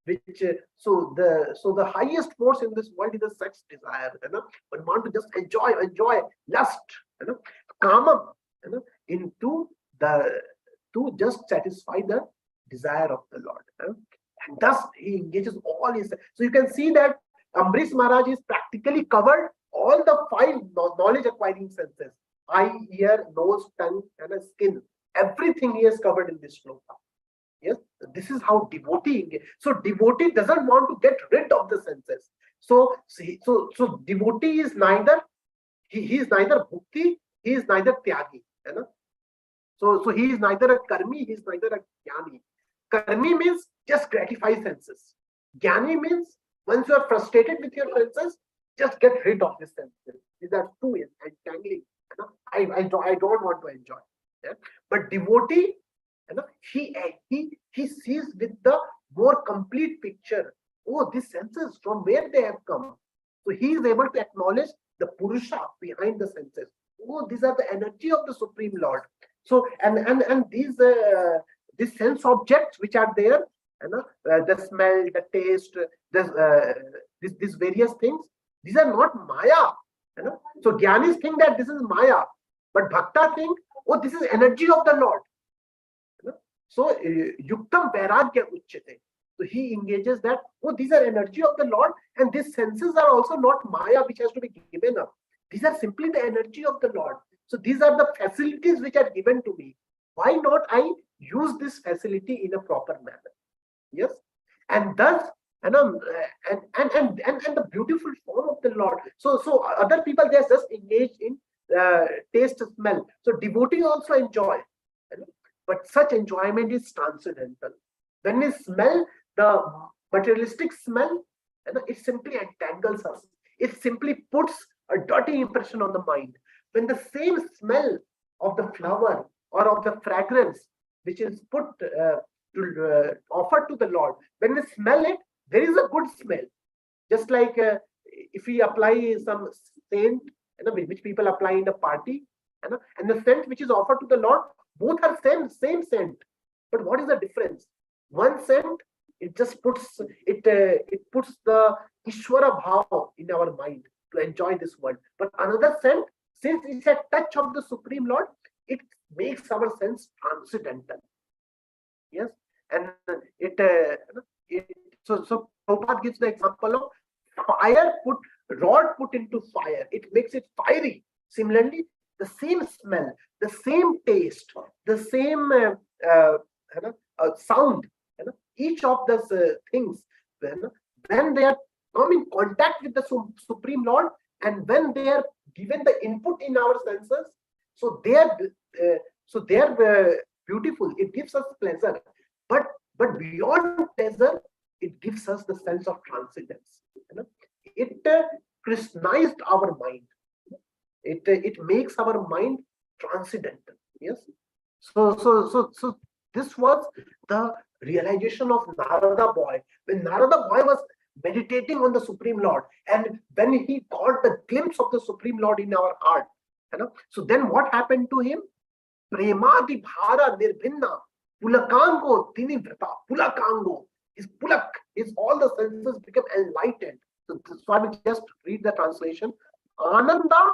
which so the highest force in this world is the sex desire. One want to just enjoy lust. Kamam, into the to just satisfy the desire of the Lord. And thus he engages all his. So you can see that Ambrish Maharaj is practically covered all the 5 knowledge acquiring senses: eye, ear, nose, tongue, and skin. Everything he has covered in this shloka. Yes, this is how devotee. So devotee doesn't want to get rid of the senses. So devotee is neither he is neither bhukti, he is neither tyagi. So he is neither a karmi, he is neither a jnani. Karmi means just gratify senses. Jnani means once you are frustrated with your senses, just get rid of the senses. These are two entangling. I don't want to enjoy. Yeah? But devotee, he sees with the more complete picture. Oh, these senses, from where they have come. So he is able to acknowledge the Purusha behind the senses. Oh, these are the energy of the Supreme Lord. So and these sense objects which are there, the smell, the taste, these various things, these are not Maya. So Jnanis think that this is Maya, but Bhakta think, oh, this is energy of the Lord. So Yuktam Vairagya Uchyate. So he engages that, oh, these are energy of the Lord, and these senses are also not Maya which has to be given up. These are simply the energy of the Lord. So these are the facilities which are given to me. Why not I use this facility in a proper manner? Yes, and thus and the beautiful form of the Lord. So other people, they are just engaged in taste, smell. So devotee also enjoy, but such enjoyment is transcendental. When we smell the materialistic smell, it simply entangles us. It simply puts a dirty impression on the mind. When the same smell of the flower or of the fragrance which is put offered to the Lord, when we smell it, there is a good smell. Just like if we apply some scent, which people apply in a party, and the scent which is offered to the Lord, both are same scent. But what is the difference? One scent, it just puts it puts the Ishwara Bhav in our mind to enjoy this world. But another scent, since it's a touch of the Supreme Lord, it makes our sense transcendental. Yes, and so Prabhupada gives the example of rod put into fire. It makes it fiery. Similarly, the same smell, the same taste, the same sound, each of those things, when they are come in contact with the Supreme Lord, and when they are given the input in our senses, so they are beautiful. It gives us pleasure, but beyond pleasure, it gives us the sense of transcendence. It Krishnized our mind. It makes our mind transcendental. Yes. So this was the realization of Narada boy. When Narada boy was meditating on the Supreme Lord, and when he got the glimpse of the Supreme Lord in our heart, so then what happened to him? Premadi bhara nirbhinna pulakango tinivrata. Pulakango, his pulak, his all the senses become enlightened. So I will just read the translation. Ananda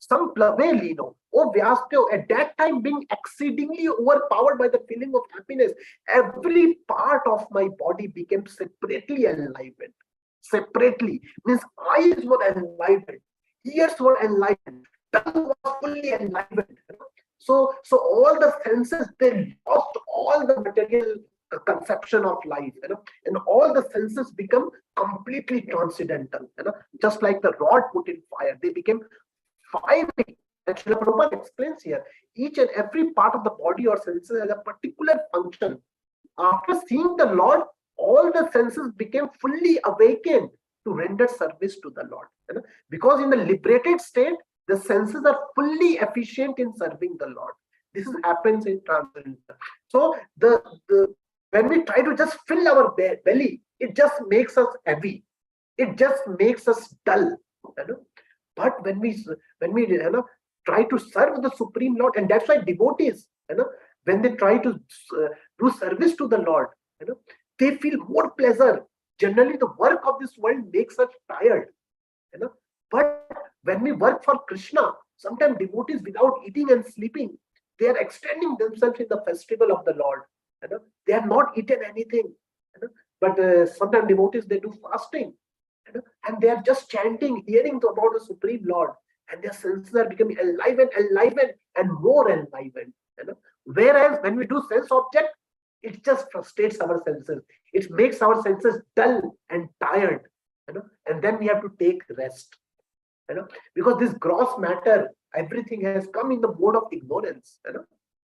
samplave lino. Oh Vyasdev, at that time being exceedingly overpowered by the feeling of happiness, every part of my body became separately enlivened. Separately means eyes were enlivened, ears were enlivened, tongue was fully enlivened. So all the senses, they lost all the material conception of life, and all the senses become completely transcendental. Just like the rod put in fire, they became fiery. And Srila Prabhupada explains here, each and every part of the body or senses has a particular function. After seeing the Lord, all the senses became fully awakened to render service to the Lord. Because in the liberated state, the senses are fully efficient in serving the Lord. This happens in transcendental. So when we try to just fill our belly, it just makes us heavy. It just makes us dull. But when we try to serve the Supreme Lord, and that's why devotees, You know, when they try to do service to the Lord, you know, they feel more pleasure. Generally, the work of this world makes us tired. You know, but when we work for Krishna, sometimes devotees without eating and sleeping, they are extending themselves in the festival of the Lord. You know, they have not eaten anything. You know, but sometimes devotees, they do fasting. You know, and they are just chanting, hearing about the Supreme Lord, and their senses are becoming enlivened, and more enlivened. You know, whereas when we do sense object, it just frustrates our senses. It makes our senses dull and tired. You know, and then we have to take rest. You know, because this gross matter, everything has come in the mode of ignorance. You know,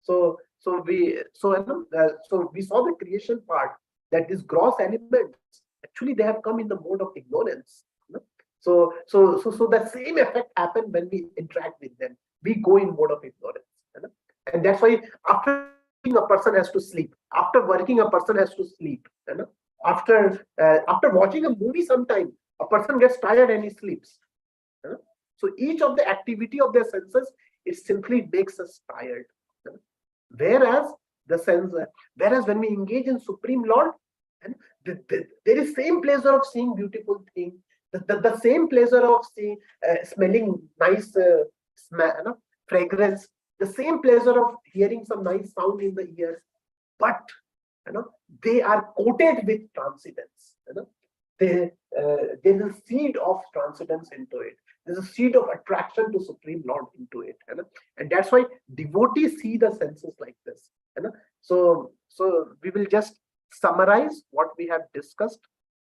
so we saw the creation part, that these gross elements, actually they have come in the mode of ignorance. You know? So the same effect happen when we interact with them. We go in mode of ignorance. You know? And that's why after eating, a person has to sleep. After working, a person has to sleep. You know? After watching a movie, sometime a person gets tired and he sleeps. You know? So each of the activity of their senses, it simply makes us tired. You know? Whereas when we engage in Supreme Lord, and there is same pleasure of seeing beautiful thing, the same pleasure of seeing, smelling nice fragrance, the same pleasure of hearing some nice sound in the ears, but you know, they are coated with transcendence. You know, there's a seed of transcendence into it. There's a seed of attraction to Supreme Lord into it. You know? And that's why devotees see the senses like this. You know? So we will just summarize what we have discussed.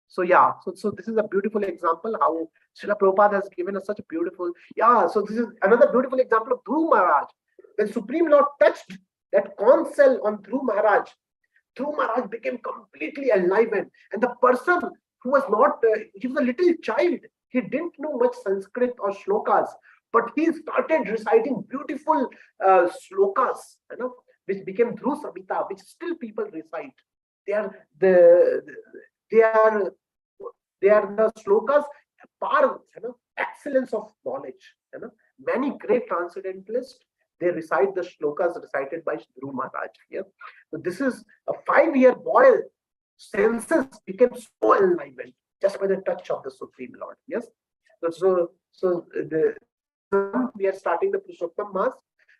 So yeah, so this is a beautiful example how Srila Prabhupada has given us such a beautiful, so this is another beautiful example of Dhruv Maharaj. When Supreme Lord touched that conch shell on Dhruv Maharaj became completely enlivened. And the person who was not, he was a little child, he didn't know much Sanskrit or shlokas, but he started reciting beautiful shlokas, you know, which became Dhruv Samhita, which still people recite. They are the shlokas, you know, excellence of knowledge. You know, many great transcendentalists, they recite the shlokas recited by Dhruv Maharaj. Yeah? So this is a 5-year boy, senses became so enlivened just by the touch of the Supreme Lord. Yes. We are starting the Purushottam Mass.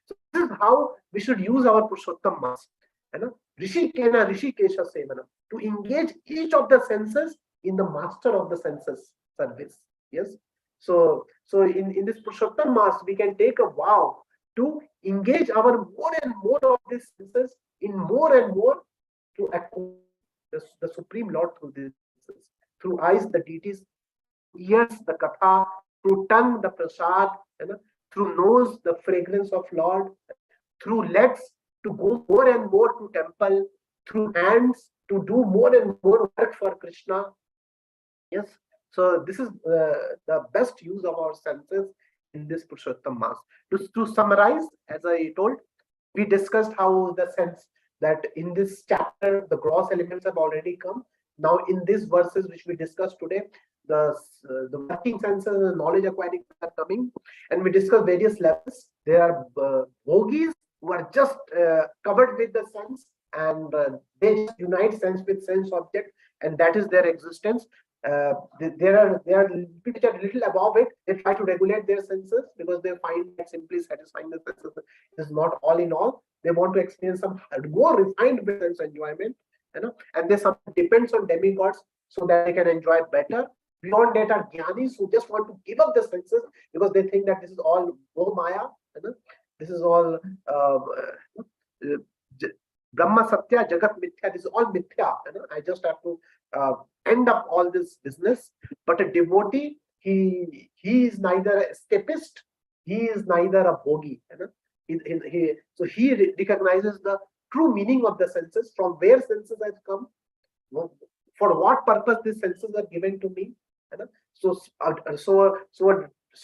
So this is how we should use our Purushottam Mass. You know, Rishikena Rishikesha Sevana, to engage each of the senses in the master of the senses service. Yes. So in this Purushottam Mass, we can take a vow to engage our more and more of these senses in more and more to acquire the Supreme Lord through these senses. Through eyes, the deities; ears, the katha; through tongue, the prasad; you know, through nose, the fragrance of Lord; through legs, to go more and more to temple; through hands, to do more and more work for Krishna. Yes. So this is the best use of our senses in this Purushottam Mass. To summarize, as I told, we discussed how the sense that in this chapter the gross elements have already come. Now in these verses which we discussed today, the working senses and the knowledge acquiring are coming, and we discussed various levels. There are yogis who are just covered with the sense, and they just unite sense with sense object, and that is their existence. There are people which are little above it. They try to regulate their senses because they find that simply satisfying the senses is not all in all. They want to experience some more refined sense enjoyment, you know, and they sometimes depends on demigods so that they can enjoy better. Beyond that are jnanis who just want to give up the senses because they think that this is all Maya, you know, this is all Brahma Satya, Jagat Mithya, this is all Mithya. You know? I just have to end up all this business. But a devotee, he is neither an escapist, he is neither a bhogi. You know? So he recognizes the true meaning of the senses, from where senses have come, you know, for what purpose these senses are given to me. You know? So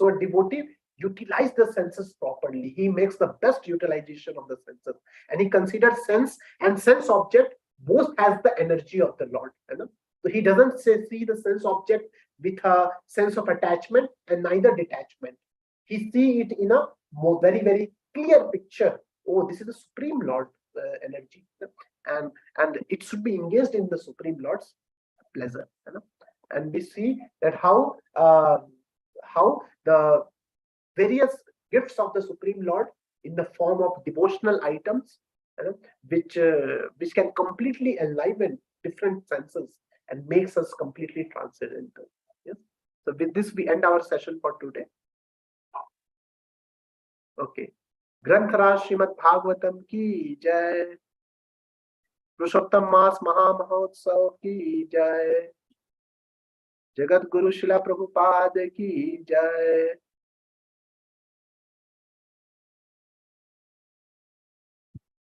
a devotee utilize the senses properly. He makes the best utilization of the senses, and he considers sense and sense object both as the energy of the Lord. You know? So he doesn't see the sense object with a sense of attachment and neither detachment. He see it in a very, very clear picture oh, this is the Supreme Lord energy, and it should be engaged in the Supreme Lord's pleasure. And we see that how the various gifts of the Supreme Lord in the form of devotional items, which can completely enliven different senses and makes us completely transcendental. Yes. So with this, we end our session for today. Okay. ग्रंथराज Shrimad Bhagavatam की जय, पुरुषोत्तम मास महामहोत्सव की जय, जगत गुरु शिला प्रभुपाद की जय।